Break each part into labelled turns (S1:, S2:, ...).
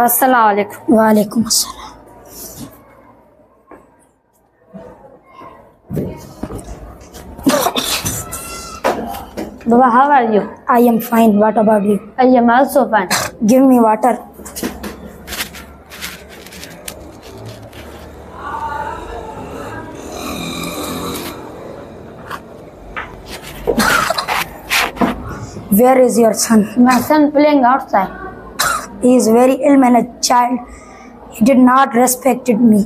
S1: अस्सलाम वालेकुम।
S2: वालेकुम अस्सलाम।
S1: Baba, how are you?
S2: I am fine. What about you?
S1: I am also fine.
S2: Give me water. Where is your son?
S1: My son playing outside.
S2: He is very ill-mannered child. He did not respect me.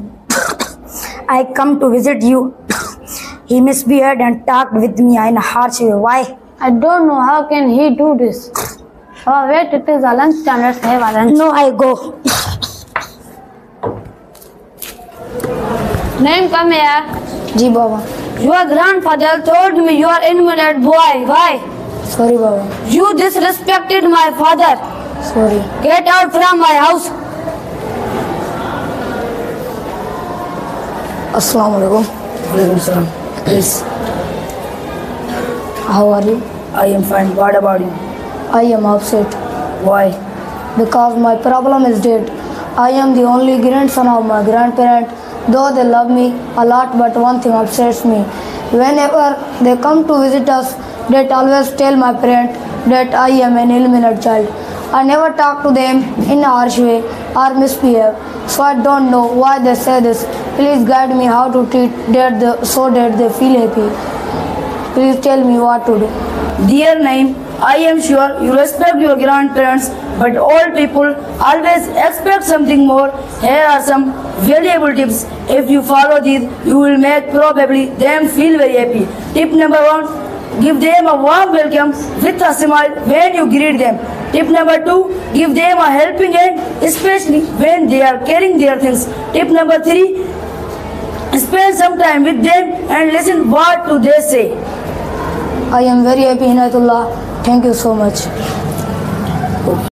S2: I come to visit you. He misbehaved and talked with me in a harsh way. Why?
S1: I don't know how can he do this. Oh wait, it is a lunch time. Let's have a lunch.
S2: No, I go.
S1: Name, come here.
S2: Ji Baba.
S1: Your grandfather told me you are invalid boy. Why?
S2: Sorry Baba.
S1: You disrespected my father.
S2: Sorry.
S1: Get out from my house.
S2: Assalamu alaikum.
S3: Yes,
S2: How are you?
S3: I am fine. What about you?
S2: I am upset
S3: Why?
S2: because my problem is dead. I am the only grandson of my grandparents. Though they love me a lot, but one thing upsets me. Whenever they come to visit us, they always tell my parents that I am an ill-mannered child. I never talk to them in a harsh way or misbehave, so I don't know why they say this. Please guide me how to treat them so that they feel happy. Please tell me what to do.
S3: Dear Naim, I am sure you respect your grandparents, but old people always expect something more. Here are some valuable tips. If you follow these, you will make probably them feel very happy. Tip number 1, give them a warm welcome with a smile when you greet them. Tip number 2, give them a helping hand, especially when they are carrying their things. Tip number 3, spend some time with them and listen what do they say.
S2: I am very happy, Inayatullah. Thank you so much.